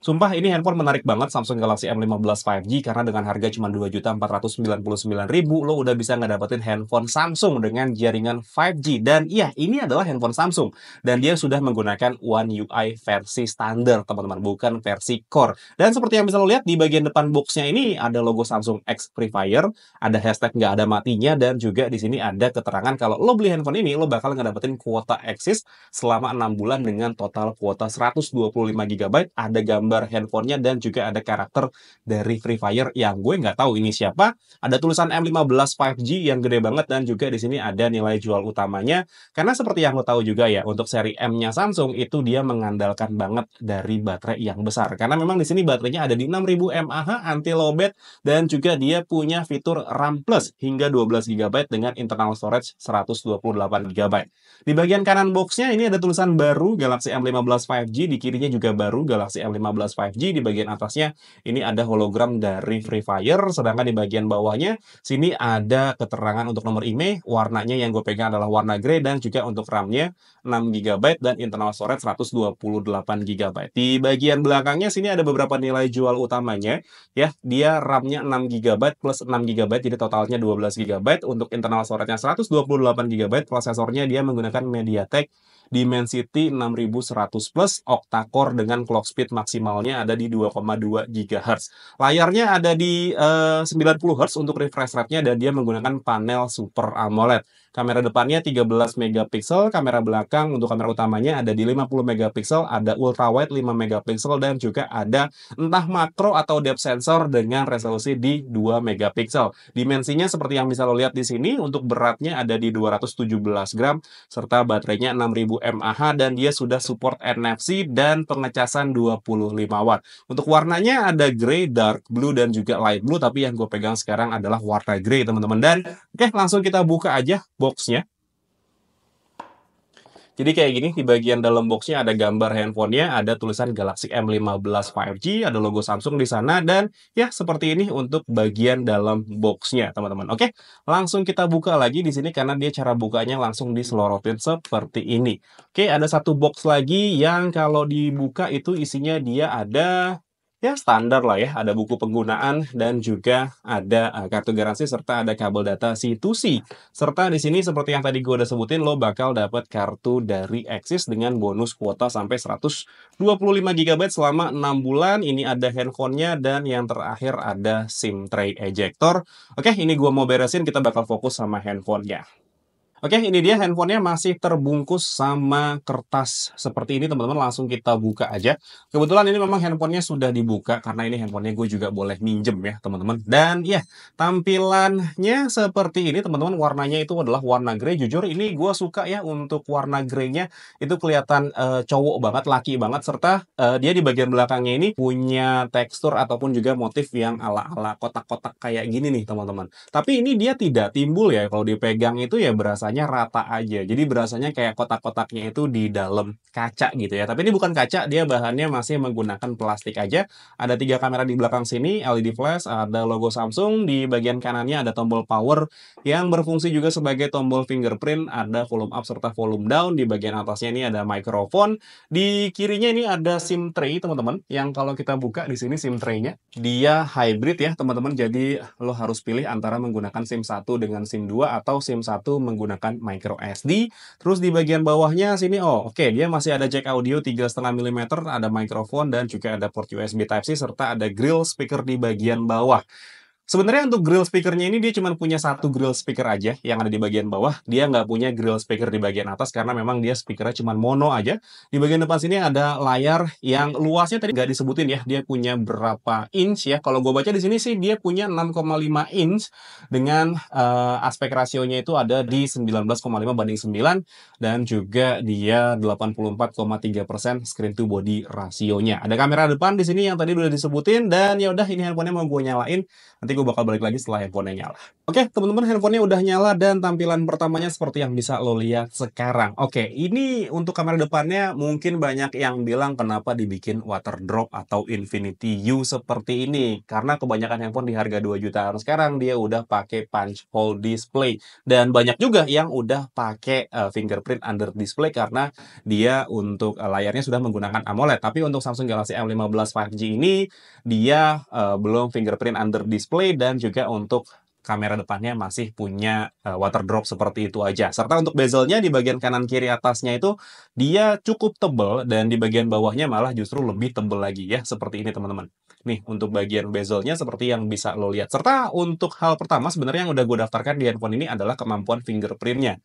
Sumpah ini handphone menarik banget Samsung Galaxy M15 5G karena dengan harga cuma 2.499.000 lo udah bisa ngedapetin handphone Samsung dengan jaringan 5G. Dan iya, ini adalah handphone Samsung dan dia sudah menggunakan One UI versi standar, teman-teman, bukan versi core. Dan seperti yang bisa lo lihat di bagian depan boxnya ini ada logo Samsung X Free Fire, ada hashtag nggak ada matinya, dan juga di sini ada keterangan kalau lo beli handphone ini lo bakal ngedapetin kuota Axis selama 6 bulan dengan total kuota 125 GB, ada gambar handphonenya dan juga ada karakter dari Free Fire yang gue nggak tahu ini siapa. Ada tulisan M15 5G yang gede banget dan juga di sini ada nilai jual utamanya. Karena seperti yang lo tahu juga ya, untuk seri M-nya Samsung itu dia mengandalkan banget dari baterai yang besar. Karena memang di sini baterainya ada di 6000 mAh anti lowbat dan juga dia punya fitur RAM Plus hingga 12 GB dengan internal storage 128 GB. Di bagian kanan boxnya ini ada tulisan baru Galaxy M15 5G, di kirinya juga baru Galaxy M15 5G, di bagian atasnya ini ada hologram dari Free Fire, sedangkan di bagian bawahnya sini ada keterangan untuk nomor IMEI, warnanya yang gue pegang adalah warna grey, dan juga untuk RAM-nya 6 GB dan internal storage 128 GB. Di bagian belakangnya sini ada beberapa nilai jual utamanya, ya, dia RAM-nya 6 GB plus 6 GB, jadi totalnya 12 GB, untuk internal storage-nya 128 GB, prosesornya dia menggunakan MediaTek Dimensity 6100 Plus, octa-core dengan clock speed maksimalnya ada di 2,2 GHz. Layarnya ada di 90 Hz untuk refresh rate-nya dan dia menggunakan panel Super AMOLED. Kamera depannya 13 megapiksel, kamera belakang untuk kamera utamanya ada di 50 megapiksel, ada ultrawide 5 megapiksel, dan juga ada entah makro atau depth sensor dengan resolusi di 2 megapiksel. Dimensinya seperti yang bisa lo lihat di sini, untuk beratnya ada di 217 gram, serta baterainya 6000 mAh dan dia sudah support NFC dan pengecasan 25 watt. Untuk warnanya ada grey, dark blue, dan juga light blue, tapi yang gue pegang sekarang adalah warna grey, teman-teman. Dan oke, langsung kita buka aja boxnya. Jadi kayak gini, di bagian dalam boxnya ada gambar handphonenya, ada tulisan Galaxy M15 5G, ada logo Samsung di sana, dan ya seperti ini untuk bagian dalam boxnya, teman-teman. Oke, langsung kita buka lagi di sini karena dia cara bukanya langsung diselorotin seperti ini. Oke, ada satu box lagi yang kalau dibuka itu isinya dia ada, ya, standar lah ya, ada buku penggunaan dan juga ada kartu garansi serta ada kabel data C2C. Serta di sini seperti yang tadi gue udah sebutin, lo bakal dapat kartu dari Axis dengan bonus kuota sampai 125 GB selama 6 bulan. Ini ada handphonenya dan yang terakhir ada SIM tray ejector. Oke, ini gue mau beresin, kita bakal fokus sama handphonenya. Oke, ini dia handphonenya masih terbungkus sama kertas seperti ini, teman-teman. Langsung kita buka aja. Kebetulan ini memang handphonenya sudah dibuka karena ini handphonenya gue juga boleh minjem ya, teman-teman. Dan ya, tampilannya seperti ini, teman-teman. Warnanya itu adalah warna grey. Jujur ini gue suka ya untuk warna greynya. Itu kelihatan cowok banget, laki banget. Serta dia di bagian belakangnya ini punya tekstur ataupun juga motif yang ala-ala kotak-kotak kayak gini nih, teman-teman. Tapi ini dia tidak timbul ya, kalau dipegang itu ya berasanya rata aja. Jadi berasanya kayak kotak-kotaknya itu di dalam kaca gitu ya. Tapi ini bukan kaca, dia bahannya masih menggunakan plastik aja. Ada 3 kamera di belakang sini, LED flash, ada logo Samsung, di bagian kanannya ada tombol power yang berfungsi juga sebagai tombol fingerprint, ada volume up serta volume down, di bagian atasnya ini ada mikrofon, di kirinya ini ada SIM tray, teman-teman, yang kalau kita buka di sini SIM tray-nya dia hybrid ya, teman-teman. Jadi lo harus pilih antara menggunakan SIM 1 dengan SIM 2 atau SIM 1 menggunakan micro SD. Terus di bagian bawahnya sini, oh oke, dia masih ada jack audio 3,5 mm, ada mikrofon dan juga ada port USB Type-C serta ada grill speaker di bagian bawah. Sebenarnya untuk grill speakernya ini dia cuma punya satu grill speaker aja yang ada di bagian bawah. Dia nggak punya grill speaker di bagian atas karena memang dia speakernya cuma mono aja. Di bagian depan sini ada layar yang luasnya tadi nggak disebutin ya. Dia punya berapa inch ya. Kalau gue baca di sini sih dia punya 6,5 inch dengan aspek rasionya itu ada di 19,5:9 dan juga dia 84,3% screen to body rasionya. Ada kamera depan di sini yang tadi udah disebutin dan ya udah, ini handphonenya mau gue nyalain. Nanti nanti gue bakal balik lagi setelah handphonenya nyala. Oke, teman-teman, handphonenya udah nyala dan tampilan pertamanya seperti yang bisa lo lihat sekarang. Oke, ini untuk kamera depannya mungkin banyak yang bilang kenapa dibikin water drop atau infinity U seperti ini. Karena kebanyakan handphone di harga 2 jutaan sekarang dia udah pakai punch hole display. Dan banyak juga yang udah pakai fingerprint under display karena dia untuk layarnya sudah menggunakan AMOLED. Tapi untuk Samsung Galaxy M15 5G ini dia belum fingerprint under display dan juga untuk kamera depannya masih punya water drop seperti itu aja. Serta untuk bezelnya di bagian kanan kiri atasnya itu dia cukup tebal dan di bagian bawahnya malah justru lebih tebal lagi ya, seperti ini teman-teman. Nih, untuk bagian bezelnya seperti yang bisa lo lihat. Serta untuk hal pertama sebenarnya yang udah gue daftarkan di handphone ini adalah kemampuan fingerprintnya.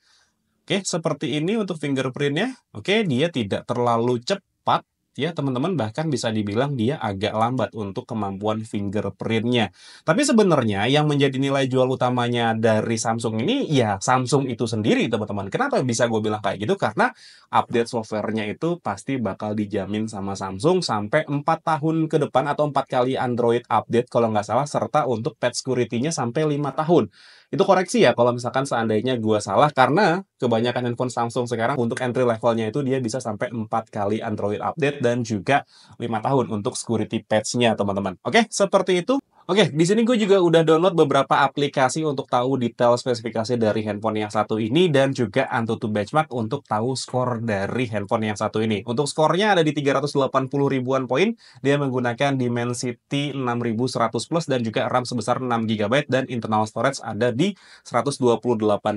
Oke, seperti ini untuk fingerprintnya. Oke, dia tidak terlalu cepat. Ya, teman-teman, bahkan bisa dibilang dia agak lambat untuk kemampuan fingerprintnya. Tapi sebenarnya yang menjadi nilai jual utamanya dari Samsung ini, ya Samsung itu sendiri, teman-teman. Kenapa bisa gue bilang kayak gitu? Karena update softwarenya itu pasti bakal dijamin sama Samsung sampai 4 tahun ke depan atau 4 kali Android update kalau nggak salah, serta untuk patch security-nya sampai 5 tahun. Itu koreksi ya kalau misalkan seandainya gue salah, karena kebanyakan handphone Samsung sekarang untuk entry levelnya itu dia bisa sampai 4 kali Android update dan juga 5 tahun untuk security patch-nya, teman-teman. Oke, seperti itu. Oke, di sini gue juga udah download beberapa aplikasi untuk tahu detail spesifikasi dari handphone yang satu ini dan juga AnTuTu Benchmark untuk tahu skor dari handphone yang satu ini. Untuk skornya ada di 380 ribuan poin, dia menggunakan Dimensity 6100 Plus dan juga RAM sebesar 6 GB dan internal storage ada di 128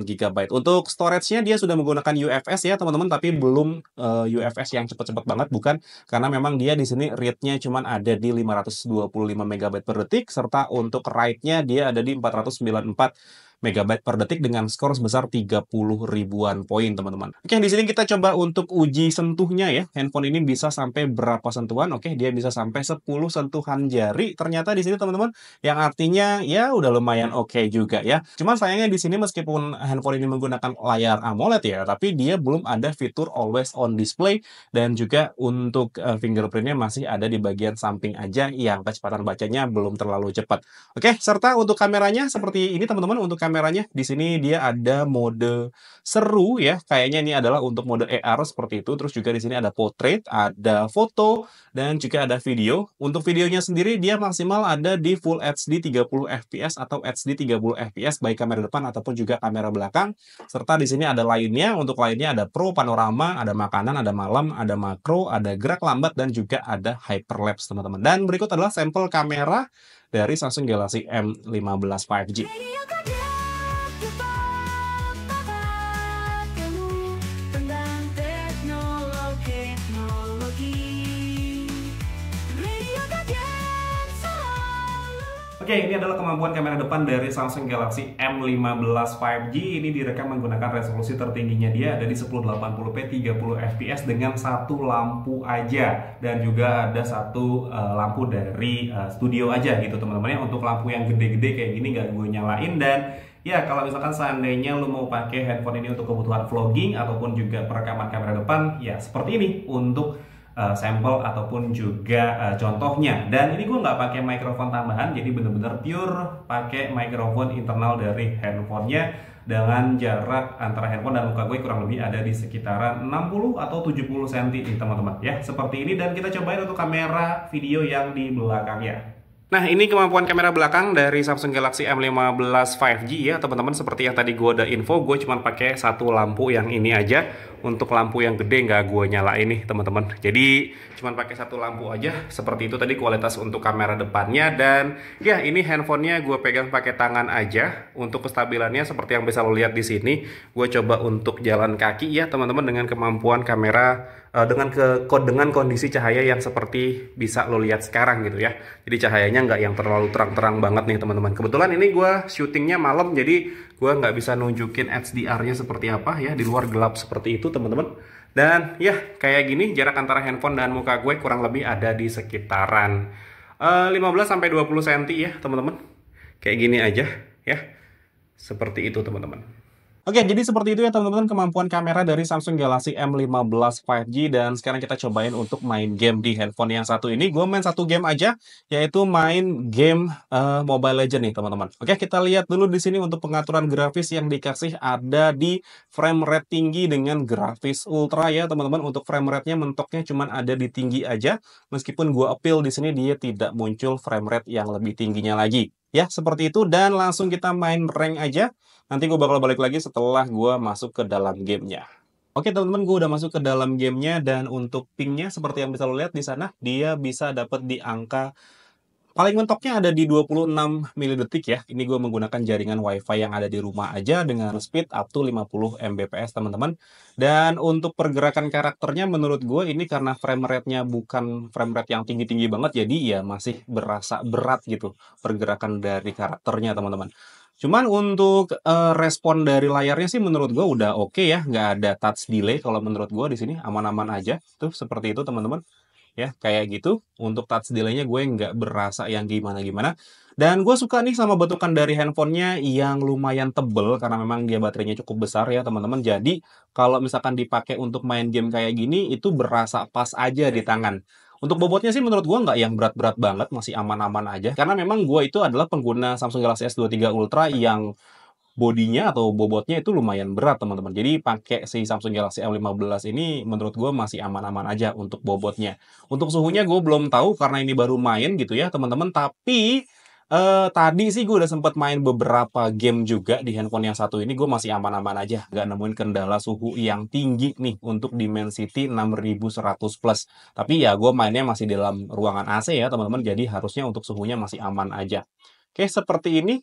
GB. Untuk storage-nya dia sudah menggunakan UFS ya, teman-teman, tapi belum UFS yang cepat-cepat banget, bukan, karena memang dia di sini read-nya cuma ada di 525 MB per detik, serta untuk write-nya dia ada di 494 MB per detik dengan skor sebesar 30 ribuan poin, teman-teman. Oke, di sini kita coba untuk uji sentuhnya ya. Handphone ini bisa sampai berapa sentuhan? Oke, dia bisa sampai 10 sentuhan jari. Ternyata di sini, teman-teman, yang artinya ya udah lumayan oke juga ya. Cuman sayangnya di sini meskipun handphone ini menggunakan layar AMOLED ya, tapi dia belum ada fitur always on display dan juga untuk fingerprintnya masih ada di bagian samping aja yang kecepatan bacanya belum terlalu cepat. Oke, serta untuk kameranya seperti ini, teman-teman. Untuk kameranya di sini dia ada mode seru ya. Kayaknya ini adalah untuk mode AR seperti itu. Terus juga di sini ada portrait, ada foto dan juga ada video. Untuk videonya sendiri dia maksimal ada di Full HD 30 fps atau HD 30 fps baik kamera depan ataupun juga kamera belakang. Serta di sini ada lainnya. Untuk lainnya ada Pro, panorama, ada makanan, ada malam, ada makro, ada gerak lambat dan juga ada hyperlapse, teman-teman. Dan berikut adalah sampel kamera dari Samsung Galaxy M15 5G. Oke, ini adalah kemampuan kamera depan dari Samsung Galaxy M15 5G. Ini direkam menggunakan resolusi tertingginya dia ada di 1080p 30 fps dengan satu lampu aja. Dan juga ada satu lampu dari studio aja gitu, teman-teman ya. Untuk lampu yang gede-gede kayak gini nggak gue nyalain. Dan ya, kalau misalkan seandainya lu mau pakai handphone ini untuk kebutuhan vlogging ataupun juga perekaman kamera depan, ya seperti ini untuk sampel ataupun juga contohnya. Dan ini gue nggak pakai mikrofon tambahan, jadi bener-bener pure pakai mikrofon internal dari handphonenya dengan jarak antara handphone dan muka gue kurang lebih ada di sekitaran 60 atau 70 cm nih, teman-teman ya, seperti ini. Dan kita cobain untuk kamera video yang di belakangnya. Nah, ini kemampuan kamera belakang dari Samsung Galaxy M15 5G ya, teman-teman. Seperti yang tadi gue udah info, gue cuma pakai satu lampu yang ini aja. Untuk lampu yang gede nggak gue nyalain nih, teman-teman. Jadi cuma pakai satu lampu aja. Seperti itu tadi kualitas untuk kamera depannya. Dan ya, ini handphonenya gue pegang pakai tangan aja. Untuk kestabilannya seperti yang bisa lo lihat di sini, gue coba untuk jalan kaki ya, teman-teman, dengan kemampuan kamera dengan kondisi cahaya yang seperti bisa lo lihat sekarang gitu ya. Jadi cahayanya nggak yang terlalu terang-terang banget nih, teman-teman. Kebetulan ini gue syutingnya malam, jadi gue nggak bisa nunjukin HDR-nya seperti apa ya, di luar gelap seperti itu, teman-teman. Dan ya, kayak gini jarak antara handphone dan muka gue kurang lebih ada di sekitaran 15-20 cm ya, teman-teman. Kayak gini aja ya, seperti itu, teman-teman. Oke, jadi seperti itu ya teman-teman kemampuan kamera dari Samsung Galaxy M15 5G dan sekarang kita cobain untuk main game di handphone yang satu ini. Gue main satu game aja, yaitu main game Mobile Legends nih teman-teman. Oke, kita lihat dulu di sini untuk pengaturan grafis yang dikasih ada di frame rate tinggi dengan grafis ultra ya teman-teman. Untuk frame rate-nya mentoknya cuma ada di tinggi aja, meskipun gue appeal di sini dia tidak muncul frame rate yang lebih tingginya lagi. Ya, seperti itu dan langsung kita main rank aja. Nanti gue bakal balik lagi setelah gue masuk ke dalam gamenya. Oke teman-teman, gue udah masuk ke dalam gamenya dan untuk pingnya seperti yang bisa lo lihat di sana, dia bisa dapat di angka paling mentoknya ada di 26 milidetik ya. Ini gue menggunakan jaringan WiFi yang ada di rumah aja dengan speed up to 50 Mbps teman-teman. Dan untuk pergerakan karakternya menurut gue ini karena frame rate-nya bukan frame rate yang tinggi-tinggi banget, jadi ya masih berasa berat gitu pergerakan dari karakternya teman-teman. Cuman untuk respon dari layarnya sih menurut gue udah oke ya, nggak ada touch delay kalau menurut gue di sini aman-aman aja. Tuh seperti itu teman-teman. Ya, kayak gitu. Untuk touch delay-nya gue nggak berasa yang gimana-gimana. Dan gue suka nih sama bentukan dari handphonenya yang lumayan tebel karena memang dia baterainya cukup besar ya teman-teman. Jadi kalau misalkan dipakai untuk main game kayak gini itu berasa pas aja di tangan. Untuk bobotnya sih menurut gue nggak yang berat-berat banget, masih aman-aman aja. Karena memang gue itu adalah pengguna Samsung Galaxy S23 Ultra yang bodinya atau bobotnya itu lumayan berat teman-teman. Jadi pakai si Samsung Galaxy M15 ini menurut gue masih aman-aman aja untuk bobotnya. Untuk suhunya gue belum tahu karena ini baru main gitu ya teman-teman. Tapi tadi sih gue udah sempet main beberapa game juga di handphone yang satu ini. Gue masih aman-aman aja. Nggak nemuin kendala suhu yang tinggi nih untuk Dimensity 6100 Plus. Tapi ya gue mainnya masih dalam ruangan AC ya teman-teman. Jadi harusnya untuk suhunya masih aman aja. Oke, seperti ini.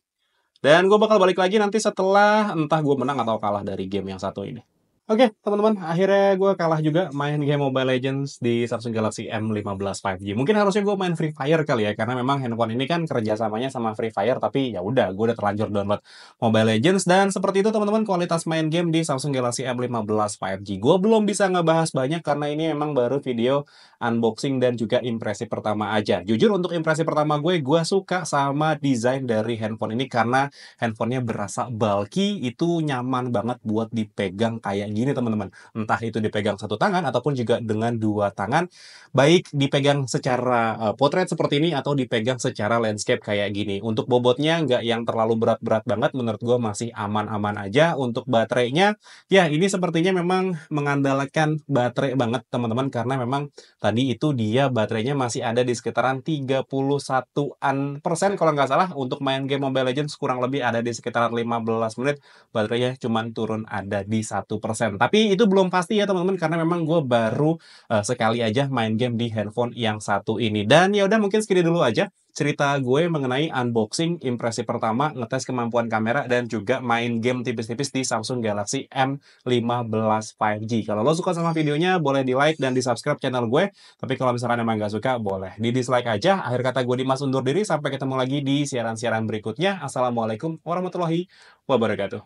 Dan gue bakal balik lagi nanti setelah entah gue menang atau kalah dari game yang satu ini. Oke, teman-teman, akhirnya gue kalah juga main game Mobile Legends di Samsung Galaxy M15 5G. Mungkin harusnya gue main Free Fire kali ya, karena memang handphone ini kan kerjasamanya sama Free Fire, tapi ya udah, gue udah terlanjur download Mobile Legends dan seperti itu teman-teman kualitas main game di Samsung Galaxy M15 5G. Gue belum bisa ngebahas banyak karena ini memang baru video unboxing dan juga impresi pertama aja. Jujur untuk impresi pertama gue suka sama desain dari handphone ini karena handphonenya berasa bulky, itu nyaman banget buat dipegang kayak gini teman-teman. Entah itu dipegang satu tangan ataupun juga dengan dua tangan, baik dipegang secara potret seperti ini atau dipegang secara landscape kayak gini. Untuk bobotnya nggak yang terlalu berat-berat banget, menurut gue masih aman-aman aja. Untuk baterainya, ya ini sepertinya memang mengandalkan baterai banget teman-teman, karena memang tadi itu dia baterainya masih ada di sekitaran 31-an persen kalau nggak salah. Untuk main game Mobile Legends kurang lebih ada di sekitaran 15 menit, baterainya cuman turun ada di 1%. Tapi itu belum pasti ya teman-teman, karena memang gue baru sekali aja main game di handphone yang satu ini. Dan ya udah mungkin segini dulu aja cerita gue mengenai unboxing impresi pertama, ngetes kemampuan kamera dan juga main game tipis-tipis di Samsung Galaxy M15 5G. Kalau lo suka sama videonya boleh di like dan di subscribe channel gue. Tapi kalau misalkan emang nggak suka boleh di dislike aja. Akhir kata gue Dimas undur diri, sampai ketemu lagi di siaran-siaran berikutnya. Assalamualaikum warahmatullahi wabarakatuh.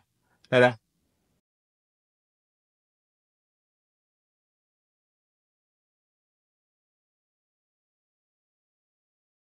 Dadah.